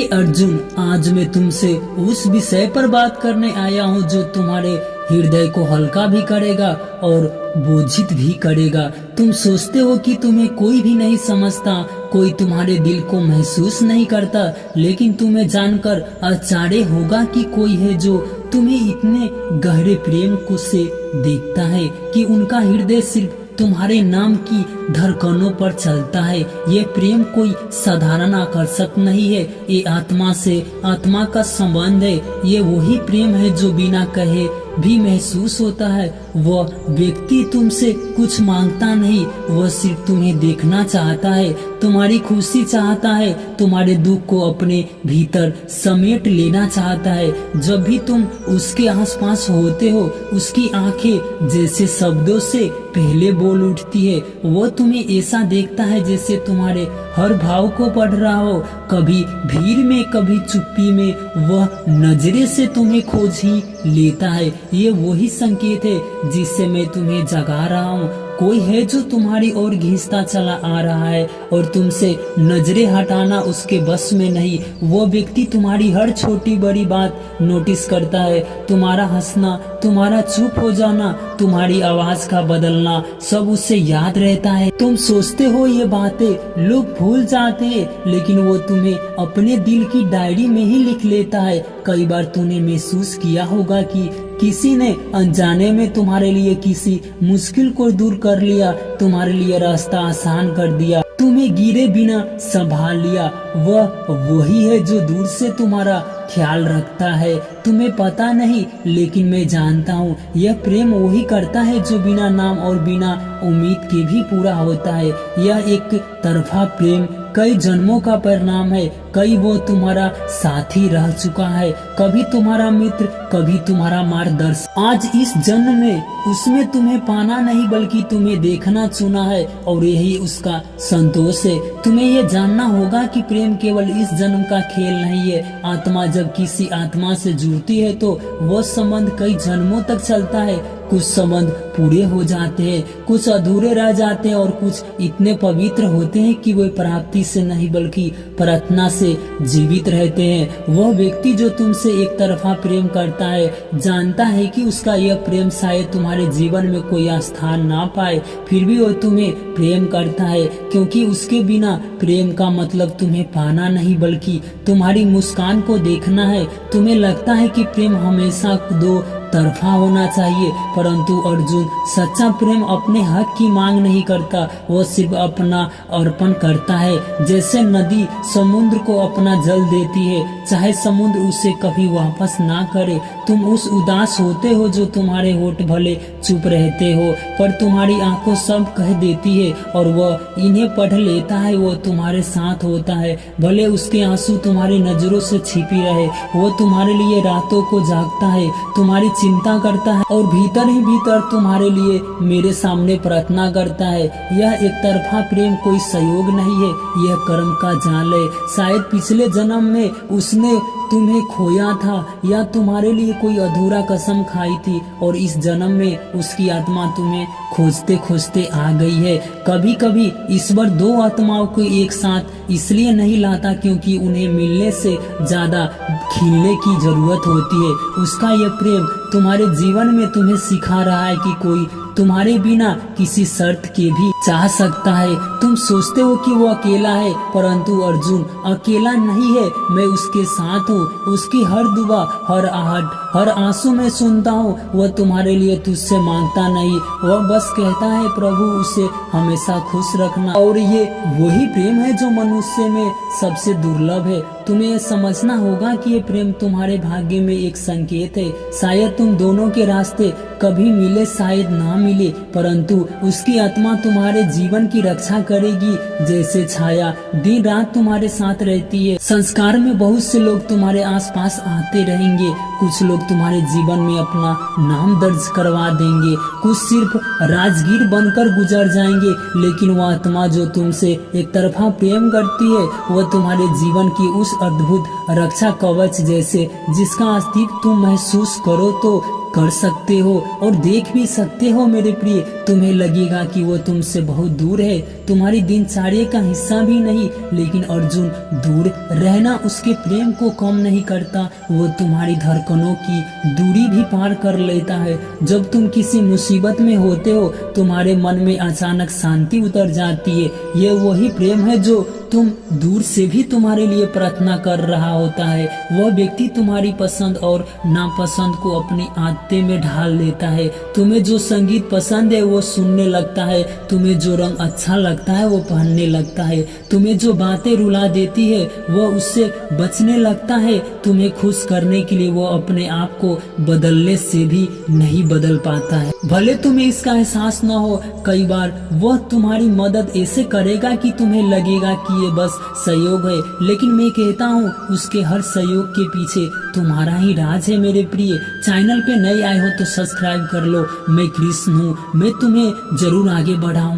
अर्जुन, आज मैं तुमसे उस विषय पर बात करने आया हूँ जो तुम्हारे हृदय को हल्का भी करेगा और बोझित भी करेगा। तुम सोचते हो कि तुम्हें कोई भी नहीं समझता, कोई तुम्हारे दिल को महसूस नहीं करता, लेकिन तुम्हें जानकर आश्चर्य होगा कि कोई है जो तुम्हें इतने गहरे प्रेम को से देखता है कि उनका हृदय सिर्फ तुम्हारे नाम की धड़कनों पर चलता है। ये प्रेम कोई साधारण आकर्षक नहीं है, ये आत्मा से आत्मा का संबंध है। ये वही प्रेम है जो बिना कहे भी महसूस होता है। वह व्यक्ति तुमसे कुछ मांगता नहीं, वह सिर्फ तुम्हें देखना चाहता है, तुम्हारी खुशी चाहता है, तुम्हारे दुख को अपने भीतर समेट लेना चाहता है। जब भी तुम उसके आसपास होते हो, उसकी आंखें जैसे शब्दों से पहले बोल उठती है। वो तुम्हें ऐसा देखता है जैसे तुम्हारे हर भाव को पढ़ रहा हो, कभी भीड़ में कभी चुप्पी में वह नजरे से तुम्हें खोज ही लेता है। ये वही संकेत है जिससे मैं तुम्हें जगा रहा हूँ। कोई है जो तुम्हारी ओर घिसता चला आ रहा है और तुमसे नजरें हटाना उसके बस में नहीं। वो व्यक्ति तुम्हारी हर छोटी बड़ी बात नोटिस करता है, तुम्हारा हंसना, तुम्हारा चुप हो जाना, तुम्हारी आवाज का बदलना, सब उससे याद रहता है। तुम सोचते हो ये बातें लोग भूल जाते हैं, लेकिन वो तुम्हें अपने दिल की डायरी में ही लिख लेता है। कई बार तूने महसूस किया होगा कि किसी ने अनजाने में तुम्हारे लिए किसी मुश्किल को दूर कर लिया, तुम्हारे लिए रास्ता आसान कर दिया, तुम्हें गिरे बिना संभाल लिया। वह वही है जो दूर से तुम्हारा ख्याल रखता है, तुम्हें पता नहीं, लेकिन मैं जानता हूँ। यह प्रेम वही करता है जो बिना नाम और बिना उम्मीद के भी पूरा होता है। यह एक तरफा प्रेम कई जन्मों का परिणाम है। कई वो तुम्हारा साथी रह चुका है, कभी तुम्हारा मित्र, कभी तुम्हारा मार्गदर्शक। आज इस जन्म में उसमें तुम्हें पाना नहीं बल्कि तुम्हें देखना चुना है, और यही उसका संतोष है। तुम्हें यह जानना होगा कि प्रेम केवल इस जन्म का खेल नहीं है। आत्मा जब किसी आत्मा से जुड़ती है तो वह संबंध कई जन्मों तक चलता है। कुछ संबंध पूरे हो जाते हैं, कुछ अधूरे रह जाते हैं और कुछ इतने पवित्र होते हैं कि वे प्राप्ति से नहीं बल्कि प्रार्थना से जीवित रहते हैं। वह व्यक्ति जो तुमसे एक तरफा प्रेम करता है जानता है कि उसका यह प्रेम शायद तुम्हारे जीवन में कोई स्थान ना पाए, फिर भी वह तुम्हें प्रेम करता है, क्योंकि उसके बिना प्रेम का मतलब तुम्हें पाना नहीं बल्कि तुम्हारी मुस्कान को देखना है। तुम्हें लगता है कि प्रेम हमेशा दो तरफा होना चाहिए, परंतु अर्जुन, सच्चा प्रेम अपने हक की मांग नहीं करता, वो सिर्फ अपना अर्पण करता है। जैसे नदी समुद्र को अपना जल देती है, चाहे समुद्र उसे कभी वापस ना करे। तुम उस उदास होते हो जो तुम्हारे होठ भले चुप रहते हो, पर तुम्हारी आंखों सब कह देती है, और वह इन्हें पढ़ लेता है। वो तुम्हारे साथ होता है, भले उसके आंसू तुम्हारी नजरों से छिपी रहे। वो तुम्हारे लिए रातों को जागता है, तुम्हारी चिंता करता है, और भीतर ही भीतर तुम्हारे लिए मेरे सामने प्रार्थना करता है। यह एक तरफा प्रेम कोई संयोग नहीं है, यह कर्म का जाल है। शायद पिछले जन्म में उसने तुम्हें खोया था या तुम्हारे लिए कोई अधूरा कसम खाई थी, और इस जन्म में उसकी आत्मा तुम्हें खोजते खोजते आ गई है। कभी कभी ईश्वर दो आत्माओं को एक साथ इसलिए नहीं लाता क्योंकि उन्हें मिलने से ज्यादा खिलने की जरूरत होती है। उसका यह प्रेम तुम्हारे जीवन में तुम्हें सिखा रहा है कि कोई तुम्हारे बिना किसी शर्त के भी चाह सकता है। तुम सोचते हो कि वो अकेला है, परंतु अर्जुन अकेला नहीं है, मैं उसके साथ हूँ। उसकी हर दुआ, हर आहट, हर आंसू में सुनता हूँ। वह तुम्हारे लिए तुझसे मांगता नहीं, वह बस कहता है प्रभु उसे हमेशा खुश रखना। और ये वही प्रेम है जो मनुष्य में सबसे दुर्लभ है। तुम्हें यह समझना होगा कि ये प्रेम तुम्हारे भाग्य में एक संकेत है। शायद तुम दोनों के रास्ते कभी मिले, शायद ना मिले, परंतु उसकी आत्मा तुम्हारे जीवन की रक्षा करेगी। जैसे छाया दिन रात तुम्हारे साथ रहती है। संस्कार में बहुत से लोग तुम्हारे आसपास आते रहेंगे, कुछ लोग तुम्हारे जीवन में अपना नाम दर्ज करवा देंगे, कुछ सिर्फ राजगीर बनकर गुजर जाएंगे, लेकिन वह आत्मा जो तुमसे एक तरफा प्रेम करती है वह तुम्हारे जीवन की उस अद्भुत रक्षा कवच जैसे, जिसका अस्तित्व तुम महसूस करो तो कर सकते हो और देख भी सकते हो। मेरे प्रिय, तुम्हें लगेगा कि वो तुमसे बहुत दूर है, तुम्हारी दिनचर्या का हिस्सा भी नहीं। लेकिन अर्जुन, दूर रहना उसके प्रेम को कम नहीं करता, वो तुम्हारी धड़कनों की दूरी भी पार कर लेता है। जब तुम किसी मुसीबत में होते हो, तुम्हारे मन में अचानक शांति उतर जाती है। ये वही प्रेम है जो तुम दूर से भी तुम्हारे लिए प्रार्थना कर रहा होता है। वह व्यक्ति तुम्हारी पसंद और नापसंद को अपनी आदतें में ढाल लेता है। तुम्हें जो संगीत पसंद है वो सुनने लगता है, तुम्हें जो रंग अच्छा लगता है वो पहनने लगता है, तुम्हें जो बातें रुला देती है वह उससे बचने लगता है। तुम्हें खुश करने के लिए वो अपने आप को बदलने से भी नहीं बदल पाता है। भले तुम्हें इसका एहसास न हो, कई बार वह तुम्हारी मदद ऐसे करेगा कि तुम्हें लगेगा कि ये बस सहयोग है, लेकिन मैं कहता हूँ उसके हर सहयोग के पीछे तुम्हारा ही राज है। मेरे प्रिय, चैनल पे नए आए हो तो सब्सक्राइब कर लो। मैं कृष्ण हूँ, मैं तुम्हें जरूर आगे बढ़ाऊंगा।